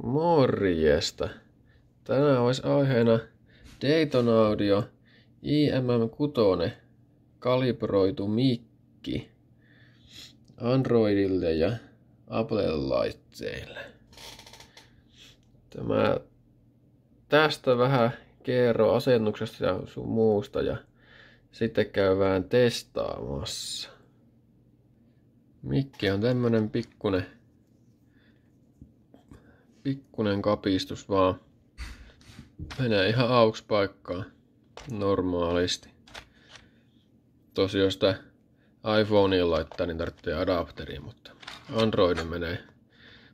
Morjesta. Tänään olisi aiheena Dayton Audio IMM6 kalibroitu mikki Androidille ja Apple-laitteille. Tästä vähän kerro asennuksesta ja sun muusta ja sitten käydään testaamassa. Mikki on tämmönen pikkunen kapistus vaan. Menee ihan auki paikkaan normaalisti. Tosi jos sitä iPhoneen laittaa, niin tarvitsee adapteriin, mutta Android menee,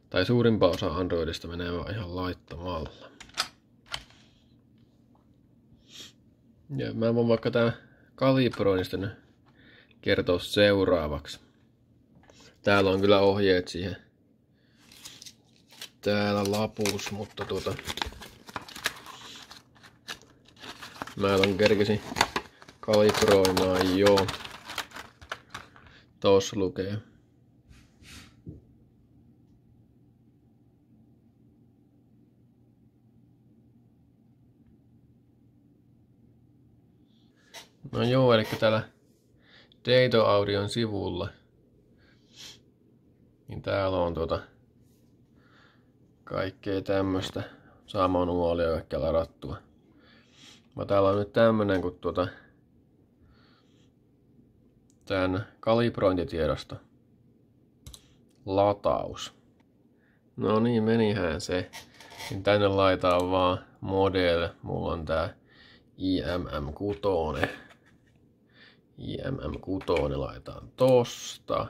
tai suurimpaa osa Androidista menee vaan ihan laittamalla. Ja mä voin vaikka tää kalibroinnista nyt kertoa seuraavaksi. Täällä on kyllä ohjeet siihen täällä lapus, mutta mä kerkesin kalibroimaan jo. Tossa lukee. No joo, eli täällä Dayton Audion sivulla niin täällä on kaikkea tämmöstä manuaalia kaikkea ladattua. Täällä on nyt tämmönen kun tän kalibrointitiedosto lataus. No niin, menihän se. Niin tänne laitaan vaan model. Mulla on tää IMM6. IMM6 laitaan tosta.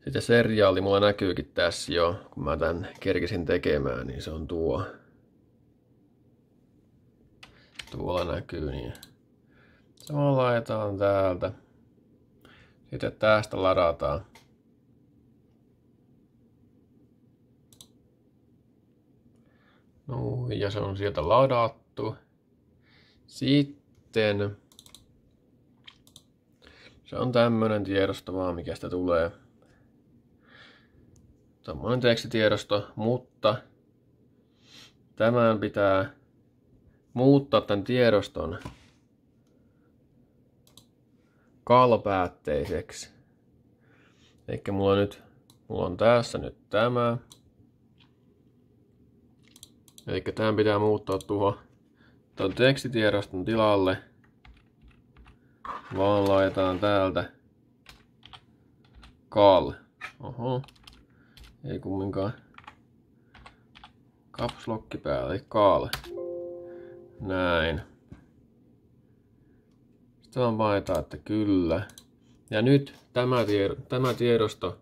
Sitten seriaali mulla näkyykin tässä jo, kun mä tän kerkisin tekemään, niin se on tuo. Tuolla näkyy, niin se laitetaan täältä. Sitten tästä ladataan. No, ja se on sieltä ladattu. Sitten se on tämmönen tiedosto vaan, mikä sitä tulee. Tommonen tekstitiedosto, mutta tämän pitää muuttaa tämän tiedoston kalpäätteiseksi. Eikä mulla on tässä nyt tämä. Eli tämän pitää muuttaa tuon tekstitiedoston tilalle. Vaan laitetaan täältä kal. Oho. Ei kumminkaan. Caps Lock päälle, eli kal. Näin. Sitten vaan mainitaan, että kyllä. Ja nyt tämä tiedosto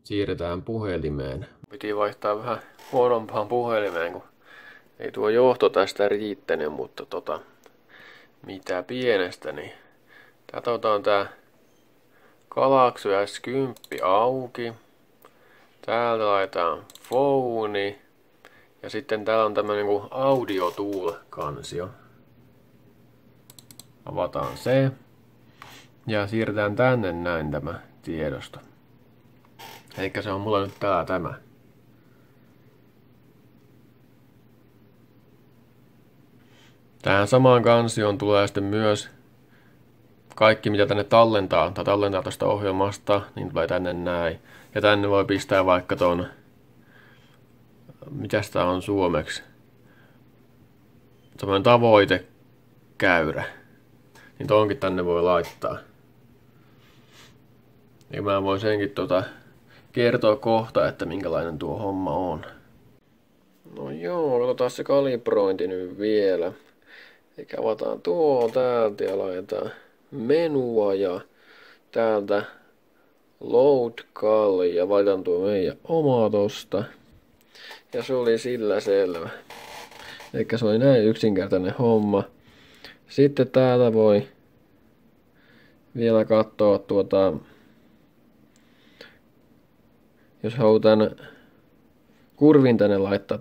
siirretään puhelimeen. Piti vaihtaa vähän huonompaan puhelimeen, kun ei tuo johto tästä riittänyt, mutta mitä pienestä, niin täältä otetaan tää Galaxy S10 auki. Täältä laitetaan phone. Ja sitten täällä on tämmönen kuin Audio Tool-kansio. Avataan se. Ja siirretään tänne näin tämä tiedosto. Elikkä se on mulla nyt tämä. Tähän samaan kansioon tulee sitten myös kaikki mitä tänne tallentaa tuosta ohjelmasta, niin tulee tänne näin. Ja tänne voi pistää vaikka ton, mitäs tää on suomeksi, semmoinen tavoitekäyrä. Niin tonkin tänne voi laittaa. Ja mä voin senkin kertoa kohta, että minkälainen tuo homma on. No joo, katsotaan se kalibrointi nyt vielä. Eli avataan tuo täältä ja laitetaan menua ja täältä load call ja valitaan tuo meidän oma tosta. Ja se oli sillä selvä. Eli se oli näin yksinkertainen homma. Sitten täältä voi vielä katsoa jos haluaa tän kurvin tänne laittaa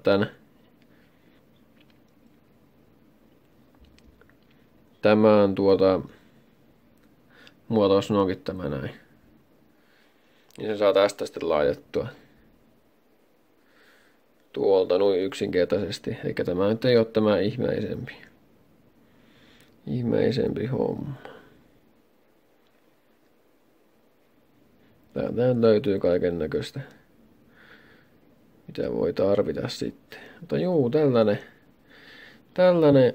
tämän mulla tuossa onkin tämä näin. Niin se saa tästä sitten laitettua. tuolta noin yksinkertaisesti. Eikä tämä nyt ei ole tämä ihmeisempi homma. Täältä löytyy kaiken näköistä, mitä voi tarvita sitten. Mutta juu, tällainen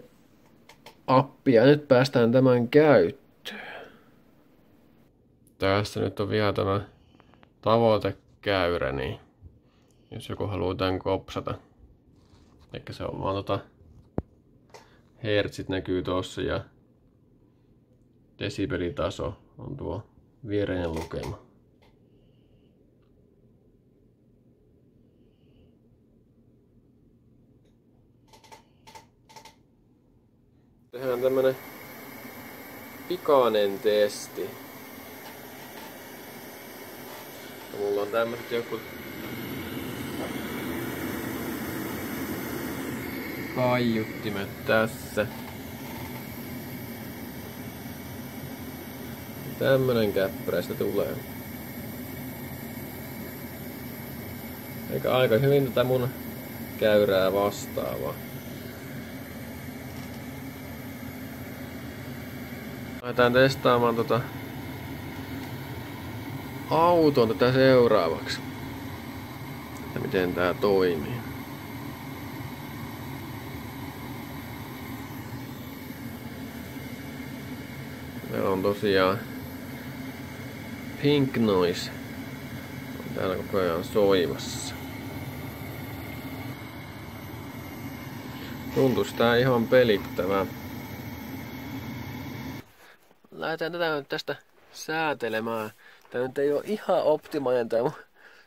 appi ja nyt päästään tämän käyttöön. Tässä nyt on vielä tämä tavoitekäyrä, niin jos joku haluaa tämän kopsata. Eikä se on vaan hertsit näkyy tossa ja desibelitaso on tuo viereinen lukema. Tehdään tämmönen pikainen testi. Ja mulla on tämmöset joku kaiuttimet tässä. Tämmönen käppärästä tulee. Eikä aika hyvin tätä mun käyrää vastaavaa. Lähdetään testaamaan auton tätä seuraavaksi. Että miten tää toimii. Meillä on tosiaan Pink Noise on täällä koko ajan soimassa. Tuntuisi tää ihan pelittävää. Lähdetään tätä nyt tästä säätelemään. Tää nyt ei oo ihan optimaalinen tää mun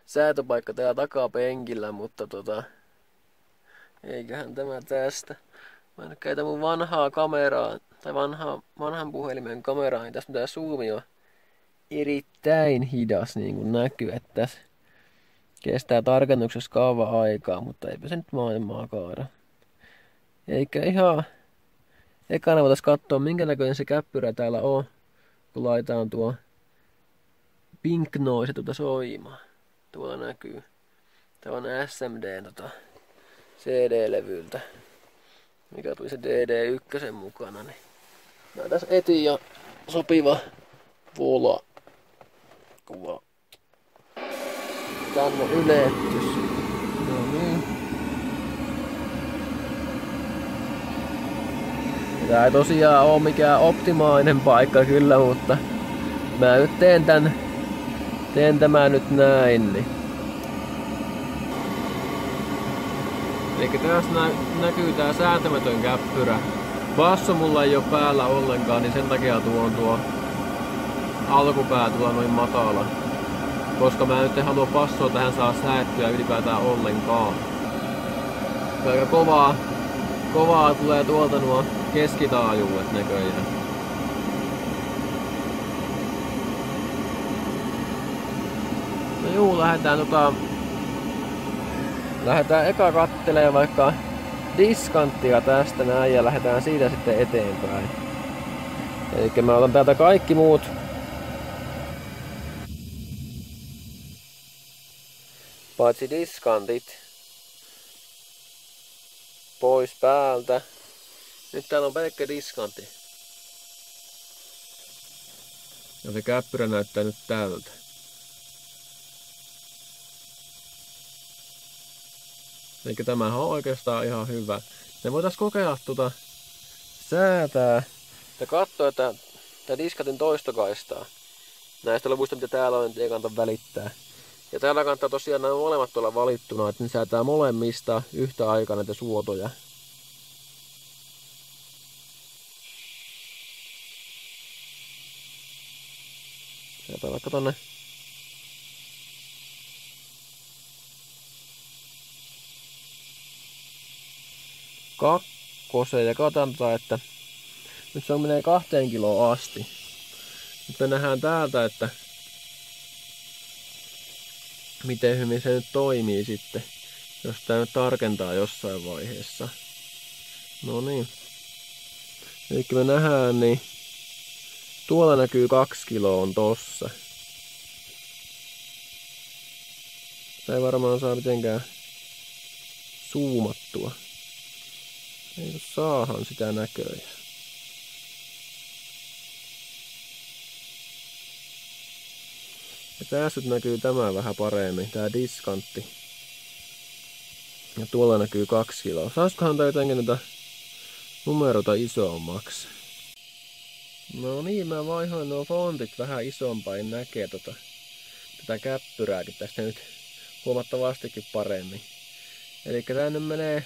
säätöpaikka täällä takapenkillä, mutta eiköhän tämä tästä. Mä nyt käytän mun vanhaa kameraa, tai vanhan puhelimen kameraa, niin tässä tää zoomi on erittäin hidas, niin kuin näkyy, että tässä kestää tarkennuksessa kauan aikaa, mutta eipä se nyt maailmaa kaada. Eikä ihan ekana voitais katsoa minkä näköinen se käppyrä täällä on, kun laitetaan tuo Pink Noise soimaan. Tuolla näkyy. Tää on SMD CD-levyltä, mikä tuli se DD1 mukana. Niin mä tässä etin ja sopiva vola kuva tänne ylettys. No niin. Tää ei tosiaan oo mikään optimaalinen paikka kyllä, mutta mä nyt teen tämän nyt näin. Niin. Eli tässä näkyy tää säätämätön käppyrä. Basso mulla ei oo päällä ollenkaan, niin sen takia tuo alkupää tuolla noin matala. Koska mä nyt en halua bassoa tähän saa säättyä ylipäätään ollenkaan. Aika kovaa tulee tuolta nuo keskitaajuudet näköjään. No juu, lähdetään eka kattelemaan vaikka diskanttia tästä näin ja lähdetään siitä sitten eteenpäin. Eli mä otan täältä kaikki muut paitsi diskantit pois päältä. Nyt täällä on pelkkä diskantti. Ja se käppyrä näyttää nyt tältä. Eli tämähän on oikeastaan ihan hyvä. Me voitais kokeilla säätää ja katsoa, että tää diskatin toistokaistaa. Näistä luvuista mitä täällä on, ei kannata välittää. Ja täällä kannattaa tosiaan nämä molemmat olla valittuna, että ne säätää molemmista yhtä aikaa näitä suotoja. Säätää vaikka tonne kakkoseen ja katsotaan, että nyt se menee 2 kiloon asti. Nyt me nähdään täältä, että miten hyvin se nyt toimii sitten, jos tää nyt tarkentaa jossain vaiheessa. No niin. Eli me nähdään, niin tuolla näkyy 2 kiloa on tossa. Tää ei varmaan saa mitenkään zoomattua. Ei saahan sitä näköjään. Ja tässä näkyy tämä vähän paremmin, tää diskantti. Ja tuolla näkyy 2 kiloa. Saiskohan tää jotenkin näitä numeroita isommaksi? No niin, mä vaihoin nuo fontit vähän isompaan, näkee tätä käppyrääkin tästä nyt huomattavastikin paremmin. Eli tää nyt menee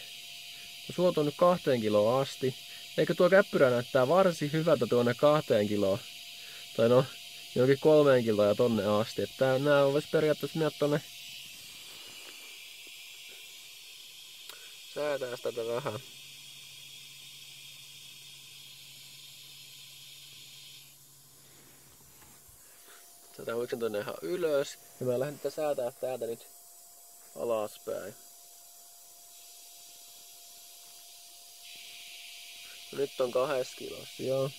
suolto nyt 2 kiloon asti. Eikö tuo käppyrä näyttää varsin hyvältä tuonne 2 kiloon? Tai no, jonkin 3 kiloa ja tonne asti. Että nää vois periaatteessa mennä tonne. Säätää tätä vähän. Tätä yksin tonne ihan ylös. Ja mä lähden tätä säätää täältä nyt alaspäin. No nyt on 2 kilossa, joo.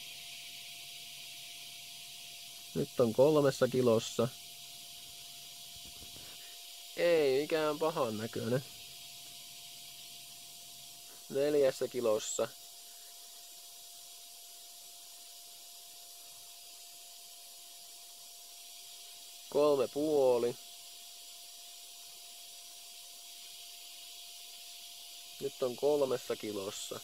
Nyt on 3 kilossa. Ei mikään pahan näköinen. 4 kilossa. Kolme puoli. Nyt on 3 kilossa.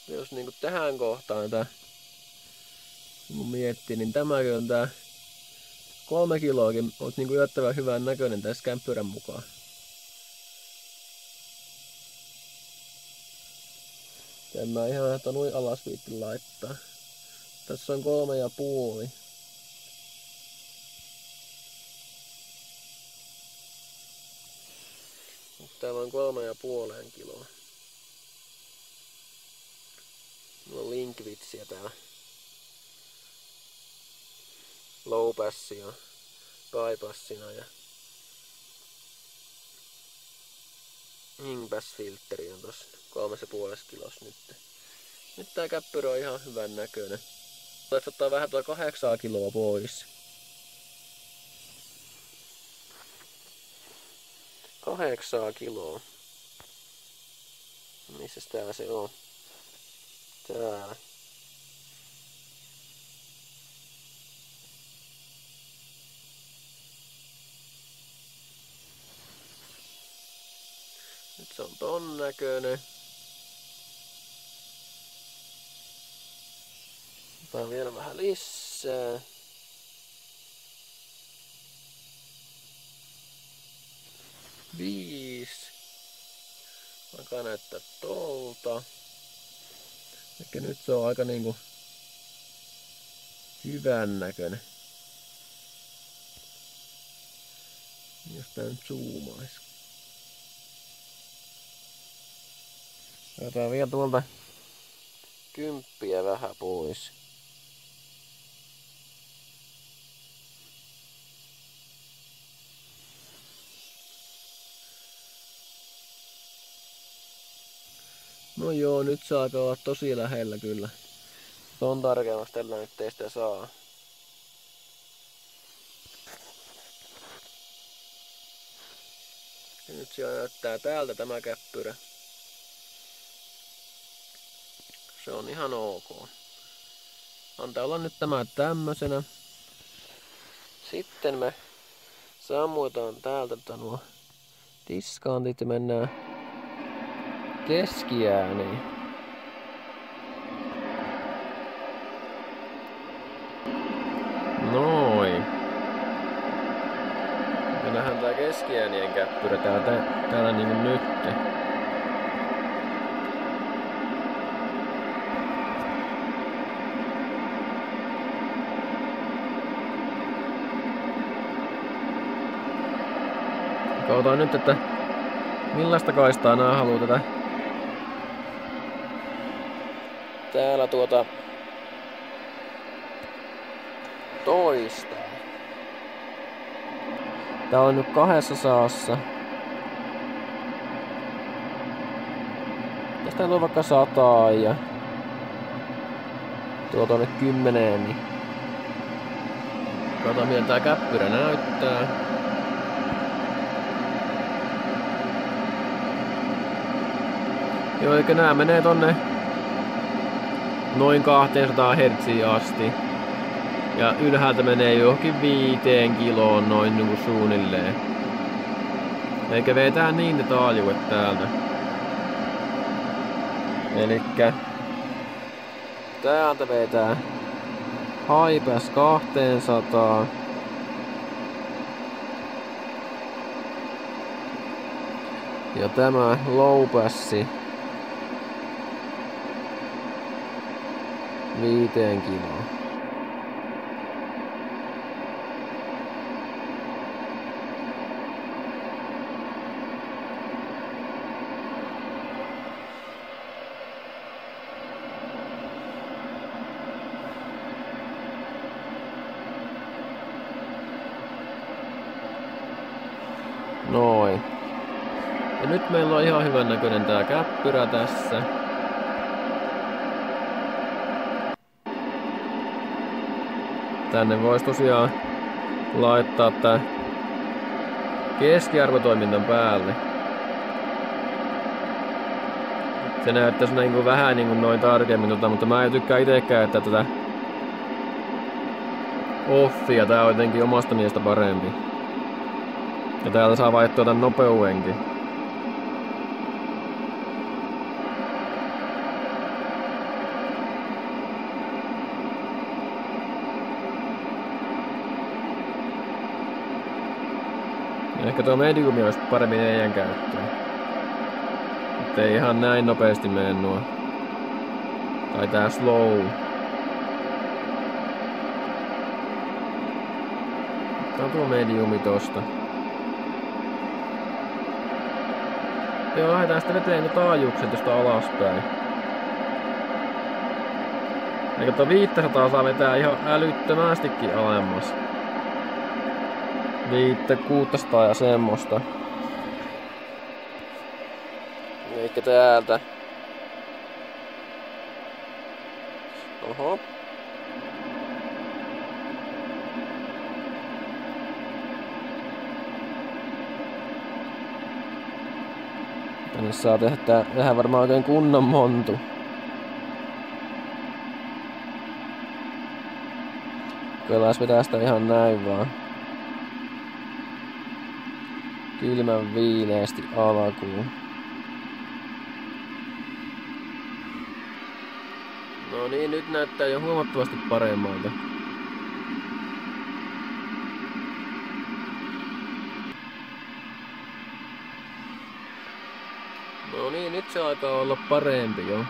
Jos niinku tähän kohtaan tää kun miettii, niin tämäkin on tää 3 kiloakin olisi niinku yllättävän hyvän näköinen tässä kämpyrän mukaan. En mä ihan että noin alas viitti laittaa. Tässä on 3,5. Täällä on 3,5 kiloa. Mulla on linkvitsiä täällä. Low passia, high passina ja pass filteri on tossa 3,5 kilossa nyt. Nyt tää käppyrä on ihan hyvän näköinen. Voit ottaa vähän tuo 8 kiloa pois. 8 kiloa. Missäs tää se on? Täällä. Nyt se on ton näköinen. Otetaan vielä vähän lisää. Viisi. Alkaa näyttää tolta. Ehkä nyt se on aika niinku hyvän näköinen. Jos tää nyt zoomais. Otetaan vielä tuolta 10 vähän pois. No joo, nyt se alkaa olla tosi lähellä kyllä. Ton tarkemmasta tällä nyt ei sitä saa. Ja nyt siellä näyttää täältä tämä käppyrä. Se on ihan ok. Antaa olla nyt tämä tämmösenä. Sitten me sammutaan täältä nuo diskantit ja mennään keskiääniin. Noin. Me nähdään tää keskiäänien käppyrä täällä niinku nyt. Katsotaan nyt, että millaista kaistaa nää haluu tätä. Täällä toista. Tää on nyt 200. Tästä on vaikka 100 ja tonne 10, niin katsotaan miten tää käppyrä näyttää. Joo, eikä nää menee tonne noin 200 Hz asti. Ja ylhäältä menee johonkin 5 kiloon noin niinku suunnilleen. Eikä vetää niin ne taajuudet täältä. Elikkä täältä vetää high pass 200. Ja tämä low passi 5 kiloon. Noin. Ja nyt meillä on ihan hyvän näköinen tää käppyrä tässä. Tänne voisi tosiaan laittaa tää keskiarvotoiminnan päälle. Se näyttäisi niinku vähän niinku noin tarkemmin, mutta mä en tykkää itekään, että tätä offia tää on jotenkin omasta mielestä parempi. Ja täältä saa vaihtoa tän nopeudenkin. Ehkä tuo mediumi olisi paremmin EI:n käyttöön. Ettei ihan näin nopeasti mene nuo. Tai tää slow. Otetaan tuo mediumi tosta. Joo, lähdetään sitten veteen ne taajuukset tosta alaspäin. Eikä tuo 500 saa vetää ihan älyttömästikin alemmas. 500-600 ja semmoista. Eikä täältä. Oho. Tänne saa tehdä varmaan oikein kunnon montu. Kyllä vetää sitä ihan näin vaan. Kylmän viileesti alkuun. No niin, nyt näyttää jo huomattavasti paremmalta. No niin, nyt se alkaa olla parempi jo.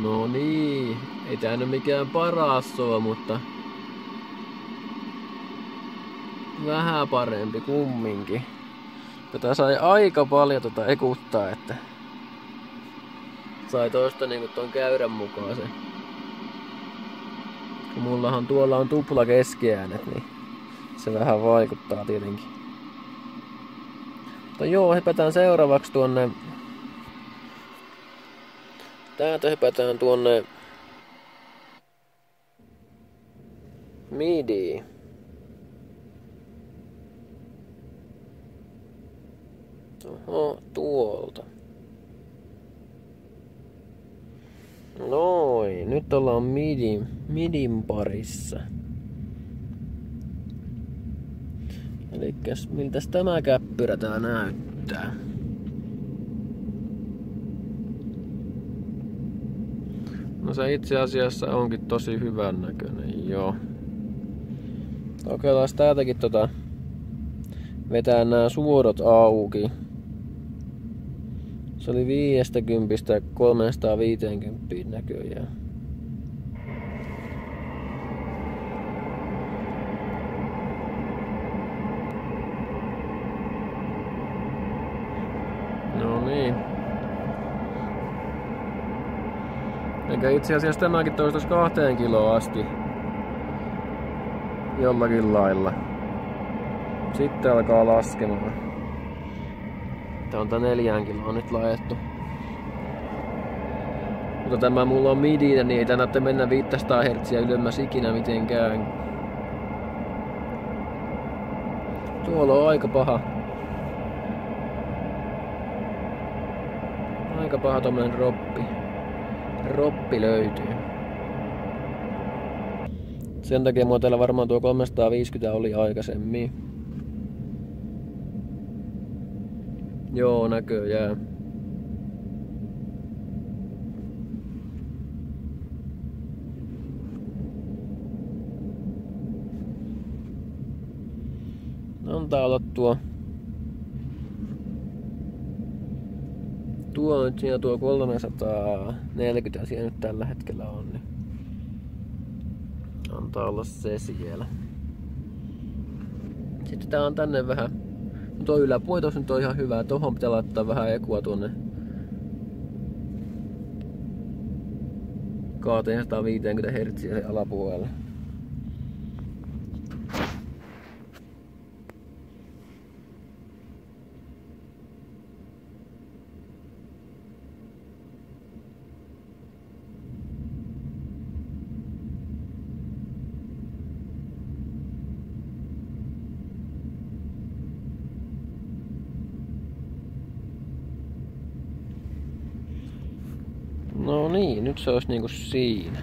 No niin, ei tää nyt mikään paras oo, mutta vähän parempi kumminkin. Tätä sai aika paljon ekuttaa, että sai tosta niinku ton käyrän mukaan se. Kun mullahan tuolla on tupla keskiäänet, niin se vähän vaikuttaa tietenkin. Mutta joo, hypätään seuraavaksi tuonne. Täältä hypätään tuonne midiin. Oho, tuolta. Noin, nyt ollaan midin parissa. Elikkäs miltäs tämä käppyrä tää näyttää? No se itse asiassa onkin tosi hyvän näköinen, joo. Kokeillaan täältäkin vetää nää suodot auki. Se oli 50 350 näköjään. No niin. Eikä itse asiassa tämäkin toistaisi 2 kiloa asti. Jollakin lailla. Sitten alkaa laskemaan. Tää on tää 4 kiloa nyt laitettu. Mutta tämä mulla on midinä, niin ei tää näytte mennä 500 Hz ylemmäs ikinä mitenkään. Tuolla on aika paha. aika paha tommonen droppi. Droppi löytyy. Sen takia mulla täällä varmaan tuo 350 oli aikaisemmin. Joo, näköjään. Antaa olla tuo nyt siinä tuo 340 siellä nyt tällä hetkellä on, niin antaa olla se siellä. Sitten tää on tänne vähän, tuo yläpuoli nyt on ihan hyvä, tohon pitää laittaa vähän ekua tuonne 250 Hz alapuolelle. No niin, nyt se olisi niinku siinä.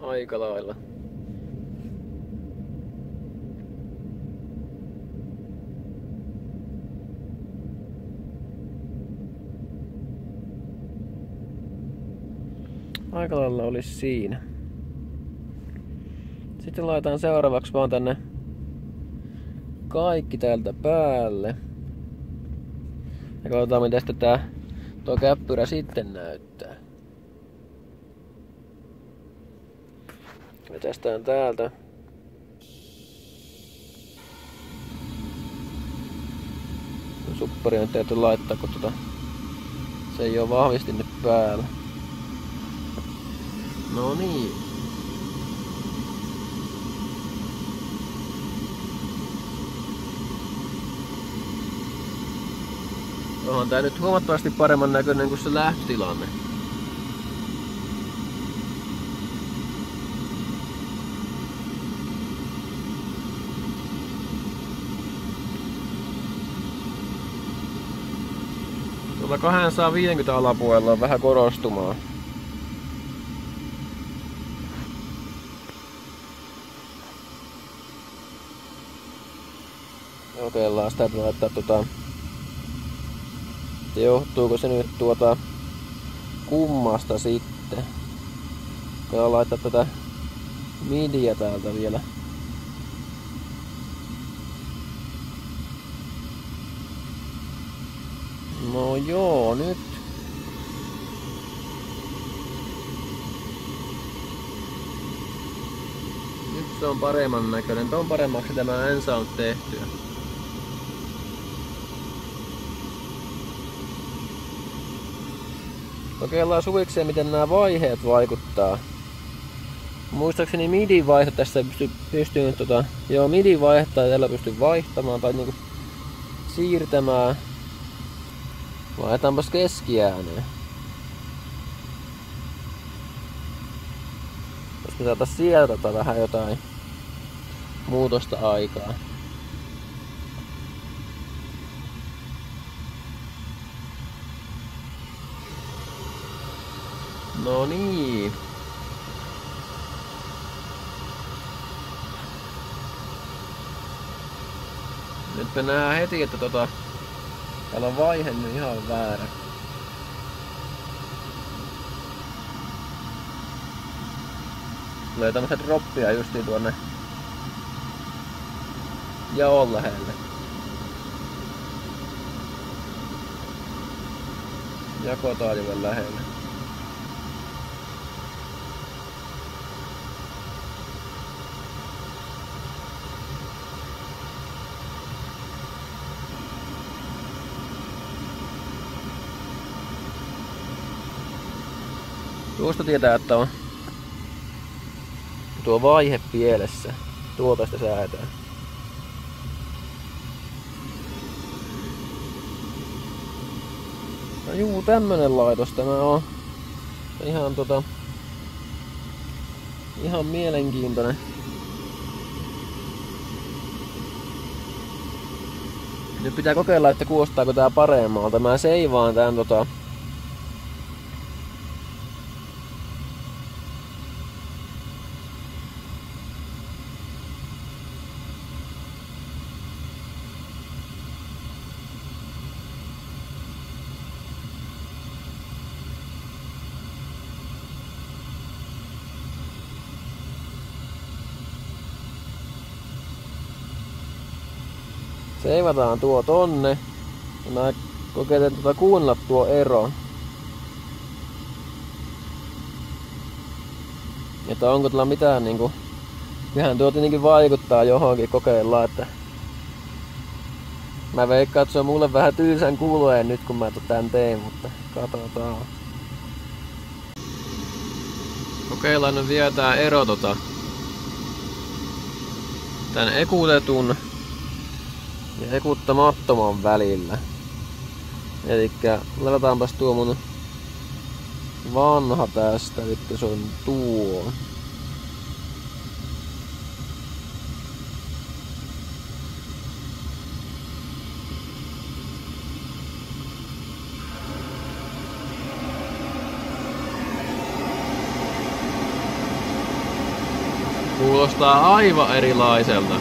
Aika lailla. Aika lailla olisi siinä. Sitten laitetaan seuraavaksi vaan tänne kaikki täältä päälle. Ja katsotaan mitä sitten tuo käppyrä sitten näyttää. Vetästään täältä. Suppari on täytyy laittaa, kun se ei oo vahvisti nyt päällä. No niin. Onhan tää nyt huomattavasti paremman näköinen kuin se lähtötilanne. Tuolla 250 alapuolella on vähän korostumaa. Kokeillaan sitä, että laittaa johtuuko se nyt kummasta sitten. Kokeillaan laittaa tätä midiä täältä vielä. No joo, nyt. Nyt se on paremman näköinen. Ton paremmaksi tämä en saanut tehtyä. Kokeillaan suvikseen miten nämä vaiheet vaikuttaa. Muistaakseni midin vaihe tässä pystyy joo midin vaihetta tällä pystyy vaihtamaan tai niinku siirtämään. Laitetaanpas keskiääneen. Jos me saatais sieltä vähän jotain muutosta aikaa. No niin. Nyt me nähdään heti, että täällä on vaihe nyt ihan väärä. Tulee tämmöset droppia justiin tuonne jaon lähelle. Jakotaajuuden lähelle. Tuosta tietää, että on tuo vaihe pielessä. Tuolta sitä säätää. No juu, tämmönen laitos tämä on. Ihan ihan mielenkiintoinen. Nyt pitää kokeilla, että kuulostaako tää paremmalta. Mä seivaan tän seivataan tuo tonne. Ja mä kokeilen kuunnella tuo ero. Että onko tuolla mitään niinku... Kyllähän tuo tietenkin vaikuttaa johonkin, kokeillaan, että... Mä veikkaan, että se on mulle vähän tylsän kuuloen nyt kun mä tän teen, mutta katsotaan. Kokeillaan nyt vielä tää ero tän ekutetun ja ekuttamattoman välillä. Elikkä ladataanpas tuo mun vanha tästä, elikkä se on tuo. Kuulostaa aivan erilaiselta.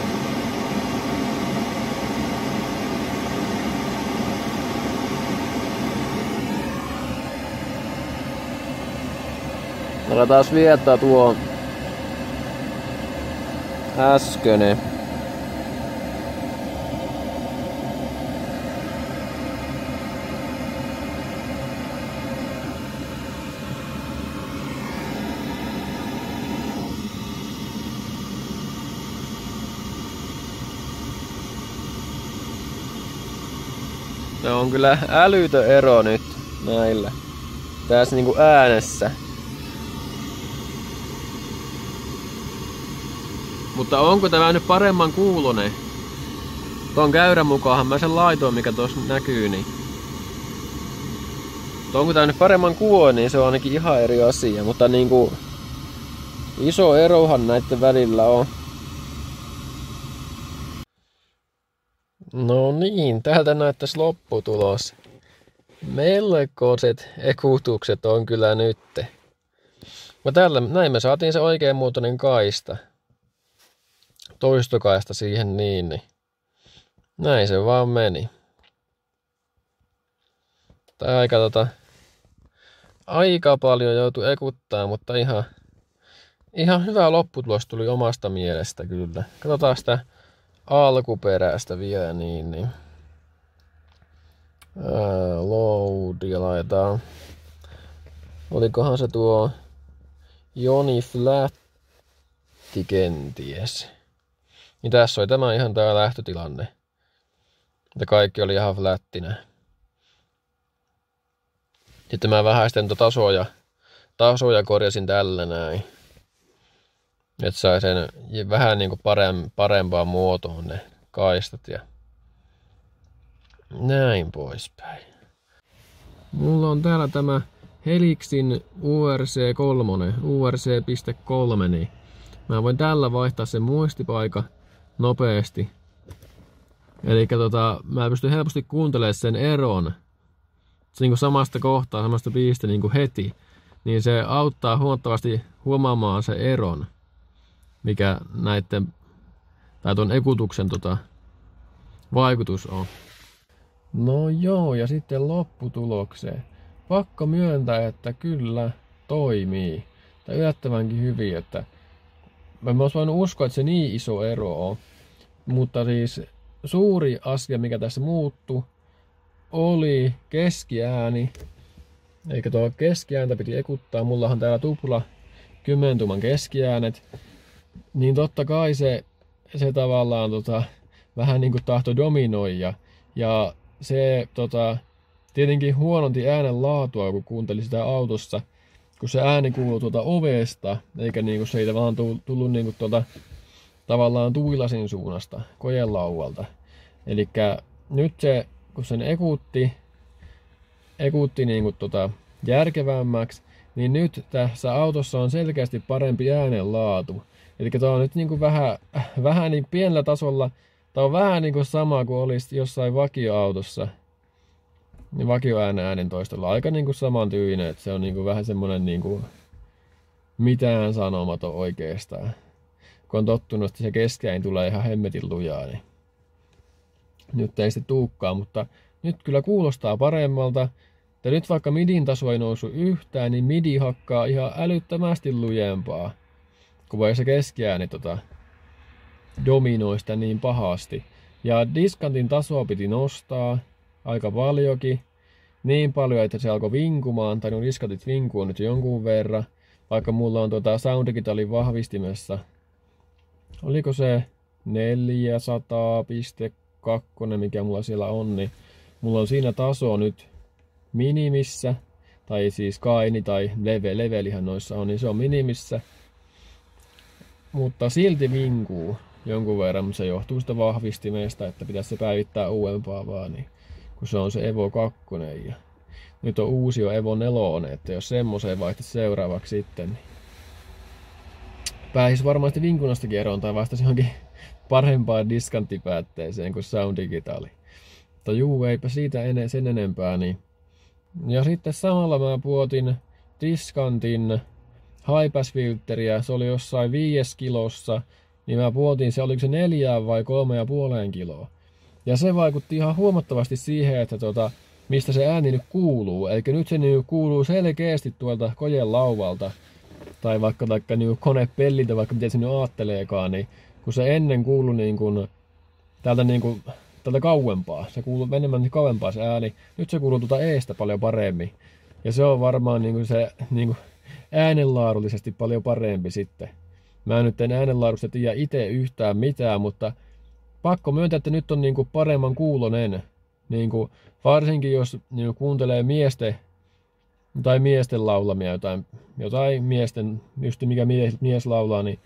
Aletaan viettää tuo äskönen. Se on kyllä älytön ero nyt näillä. Tässä niinku äänessä. Mutta onko tämä nyt paremman kuulonen? Tuon käyrän mukaanhan mä sen laitoin, mikä tuossa näkyy. Niin. Onko tämä nyt paremman kuulonen, niin se on ainakin ihan eri asia. Mutta niinku iso erohan näiden välillä on. No niin, täältä näyttäisi lopputulos. Melkoiset ekutukset on kyllä nytte. Näin me saatiin se oikeanmuotoinen kaista. Toistokaista siihen niin. Näin se vaan meni. Tää aika paljon joutui ekuttaa, mutta ihan hyvä lopputulos tuli omasta mielestä kyllä. Katsotaan sitä alkuperäistä vielä niin. Loadia laitetaan. Olikohan se tuo Joni Flatti kenties. Niin tässä oli tämä ihan tää lähtötilanne. Että kaikki oli ihan flättinä. Sitten mä vähän sitten tasoja korjasin tällä näin. Että sai sen vähän niinku parempaan muotoon ne kaistat ja näin poispäin. Mulla on täällä tämä Helixin URC.3, niin mä voin tällä vaihtaa sen muistipaikan nopeasti. Eli mä pystyn helposti kuuntelemaan sen eron. Se niin samasta kohtaa, samasta biistä niin heti. Niin se auttaa huomattavasti huomaamaan se eron. Mikä tuon ekutuksen vaikutus on. No joo, ja sitten lopputulokseen. Pakko myöntää, että kyllä toimii. Tai yllättävänkin hyvin, että mä olisin voinut uskoa, että se niin iso ero on. Mutta siis suuri asia, mikä tässä muuttui, oli keskiääni. Eikä tuo keskiääntä piti ekuttaa. Mullahan täällä tupla 10 tuuman keskiäänet. Niin totta kai se tavallaan vähän niinku tahto dominoida. Ja se tietenkin huononti äänen laatua, kun kuunteli sitä autossa. Kun se ääni kuuluu ovesta, eikä niinku siitä vaan tullut niinku tavallaan tuilasin suunnasta, kojelauvalta. Elikkä nyt se, kun sen ekutti niinku järkevämmäksi, niin nyt tässä autossa on selkeästi parempi äänenlaatu. Eli tää on nyt niinku vähän niin pienellä tasolla Tää on vähän niinku sama kuin olisi jossain vakioautossa. Niin vakioäänentoistolla aika niinku samantyylinen, että se on niinku vähän semmonen niinku mitään sanomaton oikeastaan. Kun on tottunut, että se keskein tulee ihan hemmetin lujaa, niin nyt ei sitten tuukkaa, mutta nyt kyllä kuulostaa paremmalta. Ja nyt vaikka midin taso ei noussut yhtään, niin midi hakkaa ihan älyttömästi lujempaa. Kun voi se keskiääni dominoi sitä niin pahasti. Ja diskantin tasoa piti nostaa aika paljonkin. Niin paljon, että se alkoi vinkumaan, tai nuo diskantit vinkuu nyt jonkun verran. Vaikka mulla on Sound Digitalin vahvistimessa. Oliko se 400.2, mikä mulla siellä on, niin mulla on siinä taso nyt minimissä. Tai siis kaini tai levelihän noissa on, niin se on minimissä. Mutta silti vinkuu jonkun verran, mutta se johtuu sitä vahvistimesta, että pitäisi se päivittää uudempaa vaan, niin, kun se on se Evo 2. Ja nyt on uusi jo Evo 4, että jos semmoiseen vaihtaisi seuraavaksi sitten, niin pääsisi varmaan sitten vinkunastakin eroon tai vastaisi johonkin parempaan diskanttipäätteeseen kuin Sound Digitali. Mutta juu, eipä siitä sen enempää. Niin. Ja sitten samalla mä puotin diskantin high pass filteriä, se oli jossain 5 kilossa, niin mä puotin se, oliko se 4 vai 3,5 kiloa. Ja se vaikutti ihan huomattavasti siihen, että mistä se ääni nyt kuuluu. Eli nyt se nyt kuuluu selkeästi tuolta kojen lauvalta, tai vaikka niin konepelliltä, vaikka miten se nyt ajatteleekaan, niin kun se ennen kuului niin kuin, täältä kauempaa, se kuuluu enemmän kauempaa se ääni, nyt se kuuluu eestä paljon paremmin. Ja se on varmaan niin kuin se niin kuin äänenlaadullisesti paljon parempi sitten. Mä nyt en äänenlaadusta tiedä itse yhtään mitään, mutta pakko myöntää, että nyt on niin kuin paremman kuulonen. Niin kuin, varsinkin jos niin kuin kuuntelee miesten laulamia, jotain miesten, just mikä mies laulaa, niin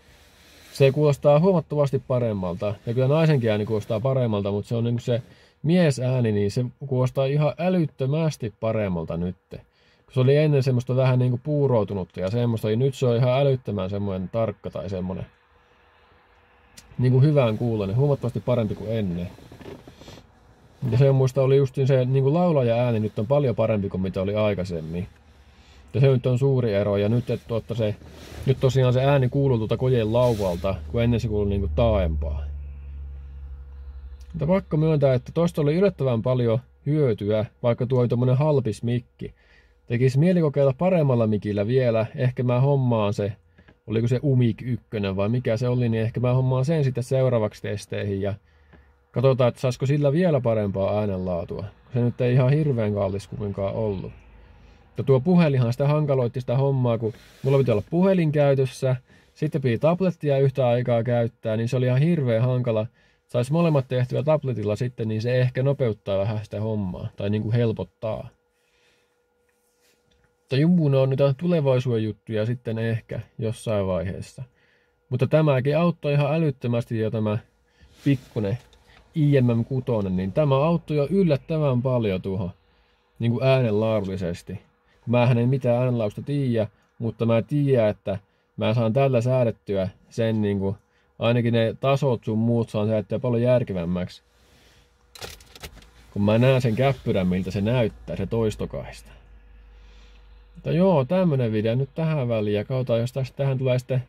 se kuulostaa huomattavasti paremmalta. Ja kyllä naisenkin ääni kuulostaa paremmalta, mutta se on niin kuin se miesääni, niin se kuulostaa ihan älyttömästi paremmalta nyt. Se oli ennen semmoista vähän niin kuin puuroutunutta ja semmoista, ja nyt se on ihan älyttömän semmoinen tarkka tai semmoinen niin kuin hyvän kuuloinen, huomattavasti parempi kuin ennen. Ja se muista oli just se niin kuin laulaja ääni nyt on paljon parempi kuin mitä oli aikaisemmin. Ja se nyt on suuri ero, ja nyt, nyt tosiaan se ääni kuuluu tuolta kojen lauvalta, kun ennen se kuului niin kuin taaempaa. Mutta pakko myöntää, että tosta oli yllättävän paljon hyötyä, vaikka tuo oli tommonen halpis mikki. Tekisi mieli kokeilla paremmalla mikillä vielä. Ehkä mä hommaan se, oliko se UMIK 1 vai mikä se oli, niin ehkä mä hommaan sen sitten seuraavaksi testeihin. Ja katsotaan, että saisiko sillä vielä parempaa äänenlaatua. Se nyt ei ihan hirveän kallis kuitenkaan ollut. Ja tuo puhelinhan sitä hankaloitti sitä hommaa, kun mulla piti olla puhelin käytössä. Sitten piti tablettia yhtä aikaa käyttää, niin se oli ihan hirveän hankala. Sais molemmat tehtyä tabletilla sitten, niin se ehkä nopeuttaa vähän sitä hommaa. Tai niin kuin helpottaa. Mutta juu, ne on niitä tulevaisuuden juttuja sitten ehkä jossain vaiheessa. Mutta tämäkin auttoi ihan älyttömästi jo tämä pikkunen IMM6, niin tämä auttoi jo yllättävän paljon tuohon niin kuin äänenlaadullisesti. Mähän en mitään äänenlaadusta tiedä, mutta mä tiedän, että mä saan tällä säädettyä sen niin kuin, ainakin ne tasot sun muut saan säädettyä paljon järkevämmäksi. Kun mä näen sen käppyrän, miltä se näyttää, se toistokaista. Mutta joo, tämmönen video nyt tähän väliin ja katsotaan, jos tähän tulee sitten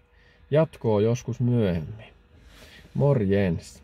jatkoa joskus myöhemmin. Morjens!